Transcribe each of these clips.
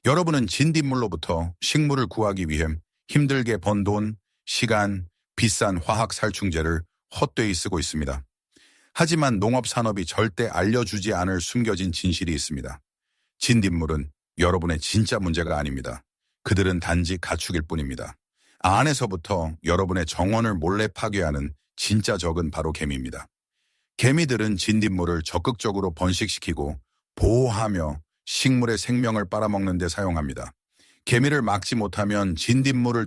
여러분은 진딧물로부터 식물을 구하기 위해 힘들게 번 돈, 시간, 비싼 화학 살충제를 헛되이 쓰고 있습니다. 하지만 농업산업이 절대 알려주지 않을 숨겨진 진실이 있습니다. 진딧물은 여러분의 진짜 문제가 아닙니다. 그들은 단지 가축일 뿐입니다. 안에서부터 여러분의 정원을 몰래 파괴하는 진짜 적은 바로 개미입니다. 개미들은 진딧물을 적극적으로 번식시키고 보호하며 식물의 생명을 빨아먹는 데 사용합니다. 개미를 막지 못하면 진딧물을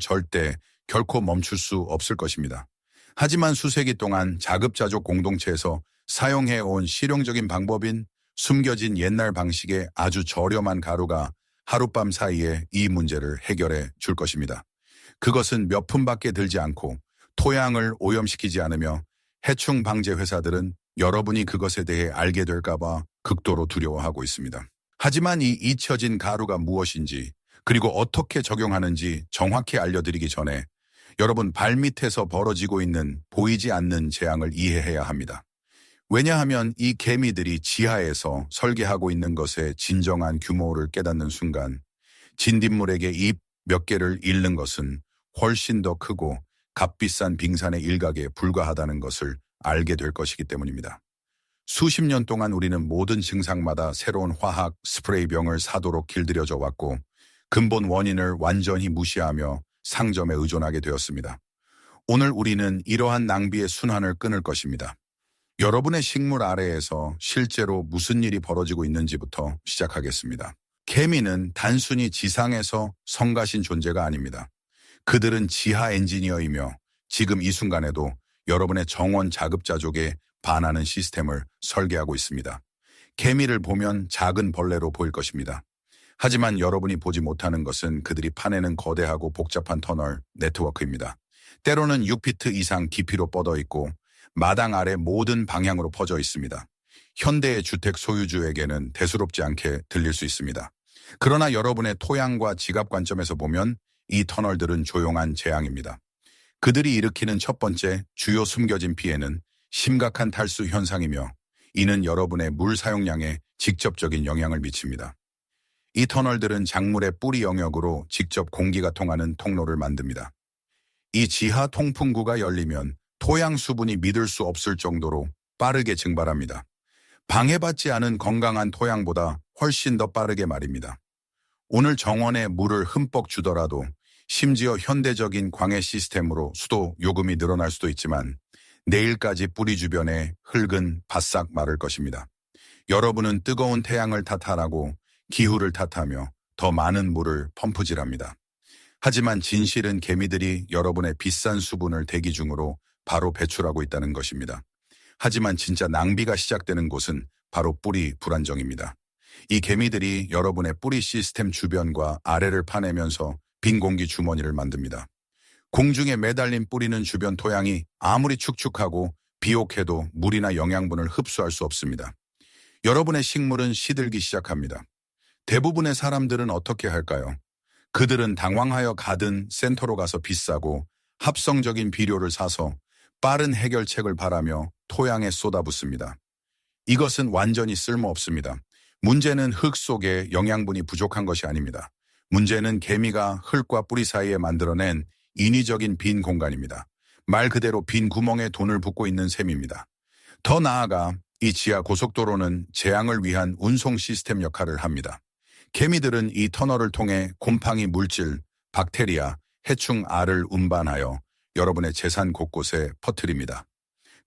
결코 멈출 수 없을 것입니다. 하지만 수세기 동안 자급자족 공동체에서 사용해온 실용적인 방법인 숨겨진 옛날 방식의 아주 저렴한 가루가 하룻밤 사이에 이 문제를 해결해 줄 것입니다. 그것은 몇 푼밖에 들지 않고 토양을 오염시키지 않으며 해충 방제 회사들은 여러분이 그것에 대해 알게 될까봐 극도로 두려워하고 있습니다. 하지만 이 잊혀진 가루가 무엇인지 그리고 어떻게 적용하는지 정확히 알려드리기 전에 여러분 발밑에서 벌어지고 있는 보이지 않는 재앙을 이해해야 합니다. 왜냐하면 이 개미들이 지하에서 설계하고 있는 것의 진정한 규모를 깨닫는 순간 진딧물에게 잎 몇 개를 잃는 것은 훨씬 더 크고 값비싼 빙산의 일각에 불과하다는 것을 알게 될 것이기 때문입니다. 수십 년 동안 우리는 모든 증상마다 새로운 화학 스프레이병을 사도록 길들여져 왔고 근본 원인을 완전히 무시하며 상점에 의존하게 되었습니다. 오늘 우리는 이러한 낭비의 순환을 끊을 것입니다. 여러분의 식물 아래에서 실제로 무슨 일이 벌어지고 있는지부터 시작하겠습니다. 개미는 단순히 지상에서 성가신 존재가 아닙니다. 그들은 지하 엔지니어이며 지금 이 순간에도 여러분의 정원 자급자족에 반하는 시스템을 설계하고 있습니다. 개미를 보면 작은 벌레로 보일 것입니다. 하지만 여러분이 보지 못하는 것은 그들이 파내는 거대하고 복잡한 터널 네트워크입니다. 때로는 6피트 이상 깊이로 뻗어 있고 마당 아래 모든 방향으로 퍼져 있습니다. 현대의 주택 소유주에게는 대수롭지 않게 들릴 수 있습니다. 그러나 여러분의 토양과 지갑 관점에서 보면 이 터널들은 조용한 재앙입니다. 그들이 일으키는 첫 번째 주요 숨겨진 피해는 심각한 탈수 현상이며 이는 여러분의 물 사용량에 직접적인 영향을 미칩니다. 이 터널들은 작물의 뿌리 영역으로 직접 공기가 통하는 통로를 만듭니다. 이 지하 통풍구가 열리면 토양 수분이 믿을 수 없을 정도로 빠르게 증발합니다. 방해받지 않은 건강한 토양보다 훨씬 더 빠르게 말입니다. 오늘 정원에 물을 흠뻑 주더라도 심지어 현대적인 광해 시스템으로 수도 요금이 늘어날 수도 있지만 내일까지 뿌리 주변에 흙은 바싹 마를 것입니다. 여러분은 뜨거운 태양을 탓하라고 기후를 탓하며 더 많은 물을 펌프질합니다. 하지만 진실은 개미들이 여러분의 비싼 수분을 대기 중으로 바로 배출하고 있다는 것입니다. 하지만 진짜 낭비가 시작되는 곳은 바로 뿌리 불안정입니다. 이 개미들이 여러분의 뿌리 시스템 주변과 아래를 파내면서 빈 공기 주머니를 만듭니다. 공중에 매달린 뿌리는 주변 토양이 아무리 축축하고 비옥해도 물이나 영양분을 흡수할 수 없습니다. 여러분의 식물은 시들기 시작합니다. 대부분의 사람들은 어떻게 할까요? 그들은 당황하여 가든 센터로 가서 비싸고 합성적인 비료를 사서 빠른 해결책을 바라며 토양에 쏟아붓습니다. 이것은 완전히 쓸모없습니다. 문제는 흙 속에 영양분이 부족한 것이 아닙니다. 문제는 개미가 흙과 뿌리 사이에 만들어낸 인위적인 빈 공간입니다. 말 그대로 빈 구멍에 돈을 붓고 있는 셈입니다. 더 나아가 이 지하 고속도로는 재앙을 위한 운송 시스템 역할을 합니다. 개미들은 이 터널을 통해 곰팡이 물질, 박테리아, 해충 알을 운반하여 여러분의 재산 곳곳에 퍼뜨립니다.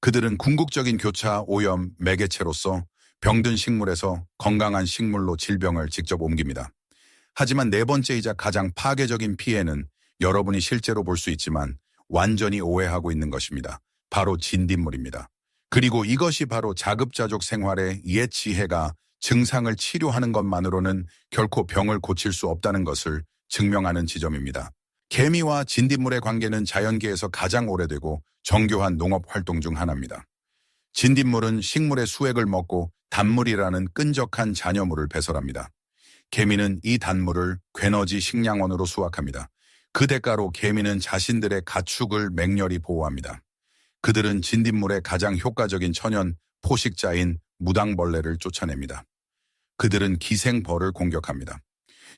그들은 궁극적인 교차 오염 매개체로서 병든 식물에서 건강한 식물로 질병을 직접 옮깁니다. 하지만 네 번째이자 가장 파괴적인 피해는 여러분이 실제로 볼 수 있지만 완전히 오해하고 있는 것입니다. 바로 진딧물입니다. 그리고 이것이 바로 자급자족 생활의 옛 지혜가 증상을 치료하는 것만으로는 결코 병을 고칠 수 없다는 것을 증명하는 지점입니다. 개미와 진딧물의 관계는 자연계에서 가장 오래되고 정교한 농업 활동 중 하나입니다. 진딧물은 식물의 수액을 먹고 단물이라는 끈적한 잔여물을 배설합니다. 개미는 이 단물을 괴너지 식량원으로 수확합니다. 그 대가로 개미는 자신들의 가축을 맹렬히 보호합니다. 그들은 진딧물의 가장 효과적인 천연 포식자인 무당벌레를 쫓아냅니다. 그들은 기생벌을 공격합니다.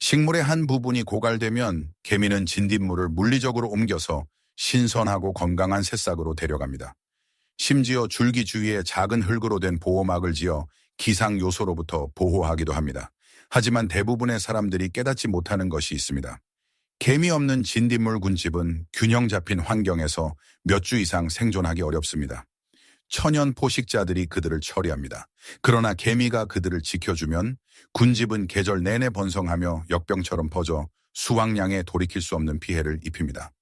식물의 한 부분이 고갈되면 개미는 진딧물을 물리적으로 옮겨서 신선하고 건강한 새싹으로 데려갑니다. 심지어 줄기 주위에 작은 흙으로 된 보호막을 지어 기상 요소로부터 보호하기도 합니다. 하지만 대부분의 사람들이 깨닫지 못하는 것이 있습니다. 개미 없는 진딧물 군집은 균형 잡힌 환경에서 몇 주 이상 생존하기 어렵습니다. 천연 포식자들이 그들을 처리합니다. 그러나 개미가 그들을 지켜주면 군집은 계절 내내 번성하며 역병처럼 퍼져 수확량에 돌이킬 수 없는 피해를 입힙니다.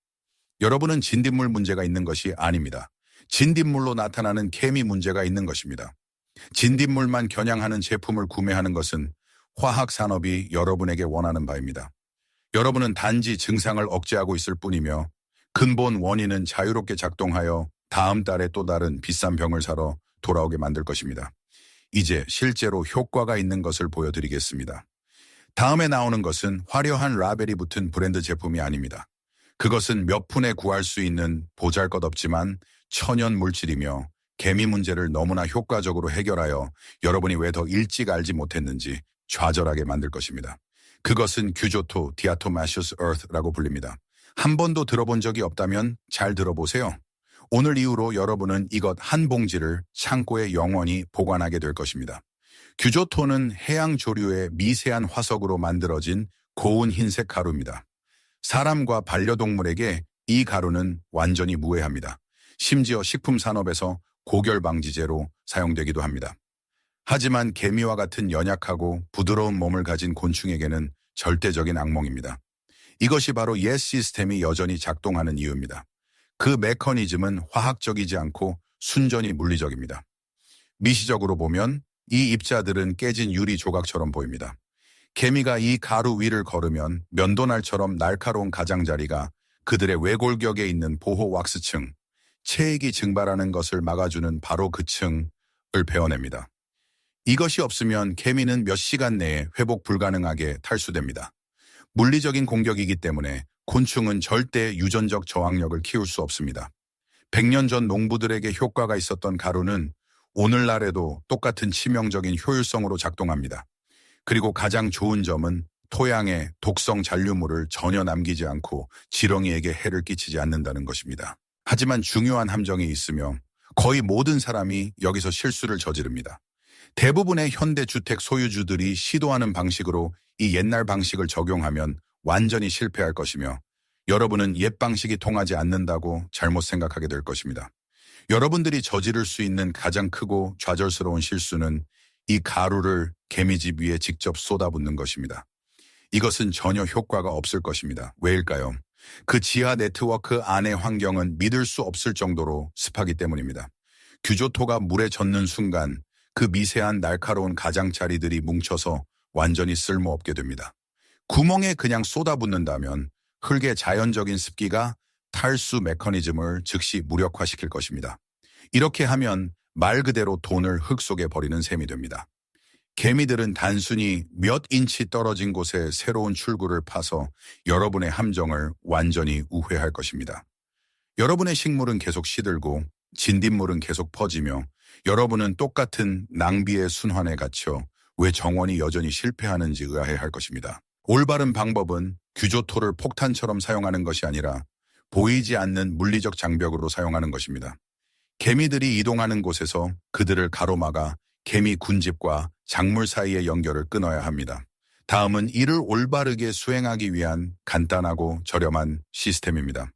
여러분은 진딧물 문제가 있는 것이 아닙니다. 진딧물로 나타나는 개미 문제가 있는 것입니다. 진딧물만 겨냥하는 제품을 구매하는 것은 화학산업이 여러분에게 원하는 바입니다. 여러분은 단지 증상을 억제하고 있을 뿐이며 근본 원인은 자유롭게 작동하여 다음 달에 또 다른 비싼 병을 사러 돌아오게 만들 것입니다. 이제 실제로 효과가 있는 것을 보여드리겠습니다. 다음에 나오는 것은 화려한 라벨이 붙은 브랜드 제품이 아닙니다. 그것은 몇 푼에 구할 수 있는 보잘것없지만 천연 물질이며 개미 문제를 너무나 효과적으로 해결하여 여러분이 왜 더 일찍 알지 못했는지 좌절하게 만들 것입니다. 그것은 규조토 디아토마시우스 earth라고 불립니다. 한 번도 들어본 적이 없다면 잘 들어보세요. 오늘 이후로 여러분은 이것 한 봉지를 창고에 영원히 보관하게 될 것입니다. 규조토는 해양 조류의 미세한 화석으로 만들어진 고운 흰색 가루입니다. 사람과 반려동물에게 이 가루는 완전히 무해합니다. 심지어 식품 산업에서 고결 방지제로 사용되기도 합니다. 하지만 개미와 같은 연약하고 부드러운 몸을 가진 곤충에게는 절대적인 악몽입니다. 이것이 바로 옛 시스템이 여전히 작동하는 이유입니다. 그 메커니즘은 화학적이지 않고 순전히 물리적입니다. 미시적으로 보면 이 입자들은 깨진 유리 조각처럼 보입니다. 개미가 이 가루 위를 걸으면 면도날처럼 날카로운 가장자리가 그들의 외골격에 있는 보호 왁스층, 체액이 증발하는 것을 막아주는 바로 그 층을 베어냅니다. 이것이 없으면 개미는 몇 시간 내에 회복 불가능하게 탈수됩니다. 물리적인 공격이기 때문에 곤충은 절대 유전적 저항력을 키울 수 없습니다. 100년 전 농부들에게 효과가 있었던 가루는 오늘날에도 똑같은 치명적인 효율성으로 작동합니다. 그리고 가장 좋은 점은 토양에 독성 잔류물을 전혀 남기지 않고 지렁이에게 해를 끼치지 않는다는 것입니다. 하지만 중요한 함정이 있으며 거의 모든 사람이 여기서 실수를 저지릅니다. 대부분의 현대주택 소유주들이 시도하는 방식으로 이 옛날 방식을 적용하면 완전히 실패할 것이며 여러분은 옛 방식이 통하지 않는다고 잘못 생각하게 될 것입니다. 여러분들이 저지를 수 있는 가장 크고 좌절스러운 실수는 이 가루를 개미집 위에 직접 쏟아붓는 것입니다. 이것은 전혀 효과가 없을 것입니다. 왜일까요? 그 지하 네트워크 안의 환경은 믿을 수 없을 정도로 습하기 때문입니다. 규조토가 물에 젖는 순간 그 미세한 날카로운 가장자리들이 뭉쳐서 완전히 쓸모없게 됩니다. 구멍에 그냥 쏟아붓는다면 흙의 자연적인 습기가 탈수 메커니즘을 즉시 무력화시킬 것입니다. 이렇게 하면 말 그대로 돈을 흙 속에 버리는 셈이 됩니다. 개미들은 단순히 몇 인치 떨어진 곳에 새로운 출구를 파서 여러분의 함정을 완전히 우회할 것입니다. 여러분의 식물은 계속 시들고 진딧물은 계속 퍼지며 여러분은 똑같은 낭비의 순환에 갇혀 왜 정원이 여전히 실패하는지 의아해할 것입니다. 올바른 방법은 규조토를 폭탄처럼 사용하는 것이 아니라 보이지 않는 물리적 장벽으로 사용하는 것입니다. 개미들이 이동하는 곳에서 그들을 가로막아 개미 군집과 작물 사이의 연결을 끊어야 합니다. 다음은 이를 올바르게 수행하기 위한 간단하고 저렴한 시스템입니다.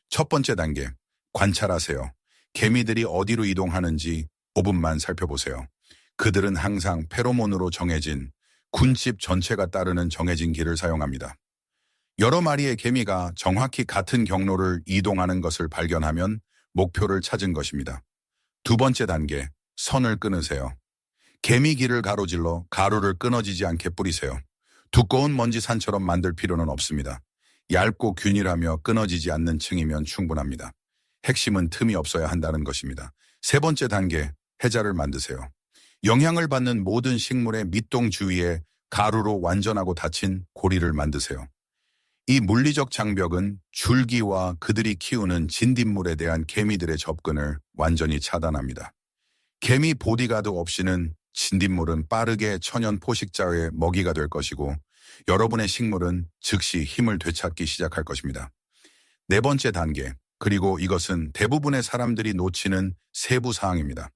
첫 번째 단계, 관찰하세요. 개미들이 어디로 이동하는지 5분만 살펴보세요. 그들은 항상 페로몬으로 정해진 군집 전체가 따르는 정해진 길을 사용합니다. 여러 마리의 개미가 정확히 같은 경로를 이동하는 것을 발견하면 목표를 찾은 것입니다. 두 번째 단계, 선을 끊으세요. 개미 길을 가로질러 가루를 끊어지지 않게 뿌리세요. 두꺼운 먼지산처럼 만들 필요는 없습니다. 얇고 균일하며 끊어지지 않는 층이면 충분합니다. 핵심은 틈이 없어야 한다는 것입니다. 세 번째 단계, 해자를 만드세요. 영향을 받는 모든 식물의 밑동 주위에 가루로 완전하고 닫힌 고리를 만드세요. 이 물리적 장벽은 줄기와 그들이 키우는 진딧물에 대한 개미들의 접근을 완전히 차단합니다. 개미 보디가드 없이는 진딧물은 빠르게 천연 포식자의 먹이가 될 것이고 여러분의 식물은 즉시 힘을 되찾기 시작할 것입니다. 네 번째 단계, 그리고 이것은 대부분의 사람들이 놓치는 세부 사항입니다.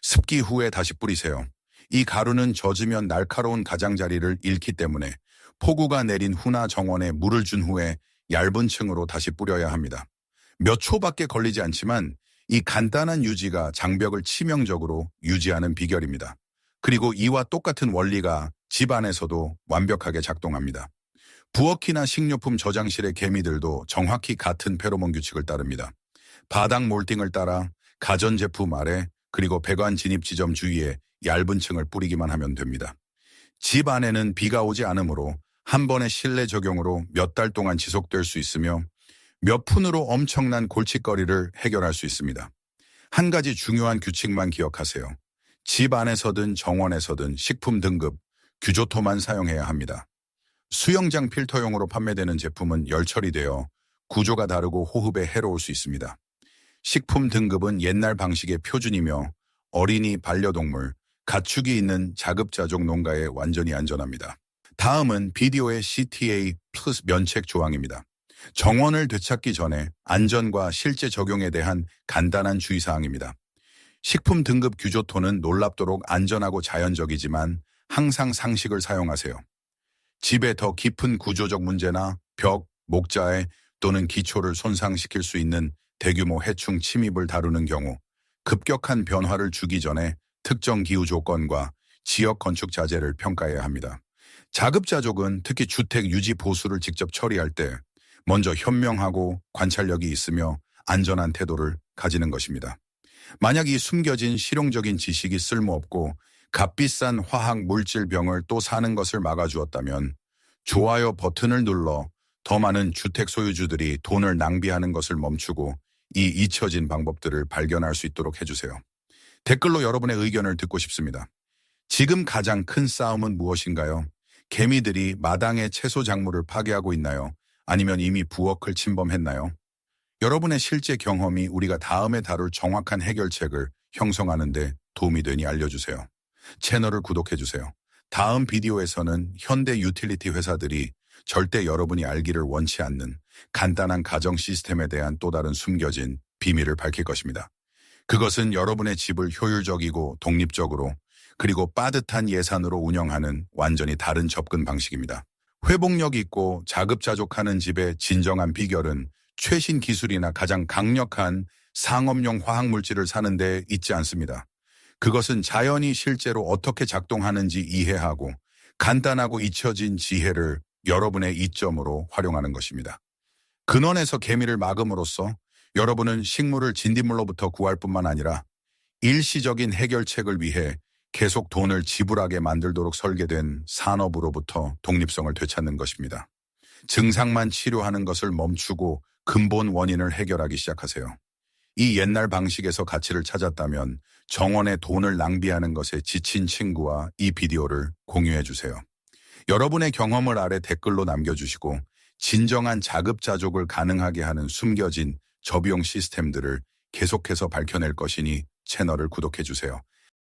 습기 후에 다시 뿌리세요. 이 가루는 젖으면 날카로운 가장자리를 잃기 때문에 폭우가 내린 후나 정원에 물을 준 후에 얇은 층으로 다시 뿌려야 합니다. 몇 초밖에 걸리지 않지만 이 간단한 유지가 장벽을 치명적으로 유지하는 비결입니다. 그리고 이와 똑같은 원리가 집 안에서도 완벽하게 작동합니다. 부엌이나 식료품 저장실의 개미들도 정확히 같은 페로몬 규칙을 따릅니다. 바닥 몰딩을 따라 가전제품 아래 그리고 배관 진입 지점 주위에 얇은 층을 뿌리기만 하면 됩니다. 집 안에는 비가 오지 않으므로 한 번의 실내 적용으로 몇 달 동안 지속될 수 있으며 몇 푼으로 엄청난 골칫거리를 해결할 수 있습니다. 한 가지 중요한 규칙만 기억하세요. 집 안에서든 정원에서든 식품 등급, 규조토만 사용해야 합니다. 수영장 필터용으로 판매되는 제품은 열 처리되어 구조가 다르고 호흡에 해로울 수 있습니다. 식품 등급은 옛날 방식의 표준이며 어린이, 반려동물, 가축이 있는 자급자족 농가에 완전히 안전합니다. 다음은 비디오의 CTA 플러스 면책 조항입니다. 정원을 되찾기 전에 안전과 실제 적용에 대한 간단한 주의사항입니다. 식품 등급 규조토는 놀랍도록 안전하고 자연적이지만 항상 상식을 사용하세요. 집에 더 깊은 구조적 문제나 벽, 목자에 또는 기초를 손상시킬 수 있는 대규모 해충 침입을 다루는 경우 급격한 변화를 주기 전에 특정 기후 조건과 지역 건축 자재를 평가해야 합니다. 자급자족은 특히 주택 유지 보수를 직접 처리할 때 먼저 현명하고 관찰력이 있으며 안전한 태도를 가지는 것입니다. 만약 이 숨겨진 실용적인 지식이 쓸모없고 값비싼 화학 물질 병을 또 사는 것을 막아주었다면 좋아요 버튼을 눌러 더 많은 주택 소유주들이 돈을 낭비하는 것을 멈추고 이 잊혀진 방법들을 발견할 수 있도록 해주세요. 댓글로 여러분의 의견을 듣고 싶습니다. 지금 가장 큰 싸움은 무엇인가요? 개미들이 마당의 채소 작물을 파괴하고 있나요? 아니면 이미 부엌을 침범했나요? 여러분의 실제 경험이 우리가 다음에 다룰 정확한 해결책을 형성하는 데 도움이 되니 알려주세요. 채널을 구독해주세요. 다음 비디오에서는 현대 유틸리티 회사들이 절대 여러분이 알기를 원치 않는 간단한 가정 시스템에 대한 또 다른 숨겨진 비밀을 밝힐 것입니다. 그것은 여러분의 집을 효율적이고 독립적으로 그리고 빠듯한 예산으로 운영하는 완전히 다른 접근 방식입니다. 회복력 있고 자급자족하는 집의 진정한 비결은 최신 기술이나 가장 강력한 상업용 화학물질을 사는 데 있지 않습니다. 그것은 자연이 실제로 어떻게 작동하는지 이해하고 간단하고 잊혀진 지혜를 여러분의 이점으로 활용하는 것입니다. 근원에서 개미를 막음으로써 여러분은 식물을 진딧물로부터 구할 뿐만 아니라 일시적인 해결책을 위해 계속 돈을 지불하게 만들도록 설계된 산업으로부터 독립성을 되찾는 것입니다. 증상만 치료하는 것을 멈추고 근본 원인을 해결하기 시작하세요. 이 옛날 방식에서 가치를 찾았다면 정원에 돈을 낭비하는 것에 지친 친구와 이 비디오를 공유해 주세요. 여러분의 경험을 아래 댓글로 남겨주시고 진정한 자급자족을 가능하게 하는 숨겨진 저비용 시스템들을 계속해서 밝혀낼 것이니 채널을 구독해 주세요.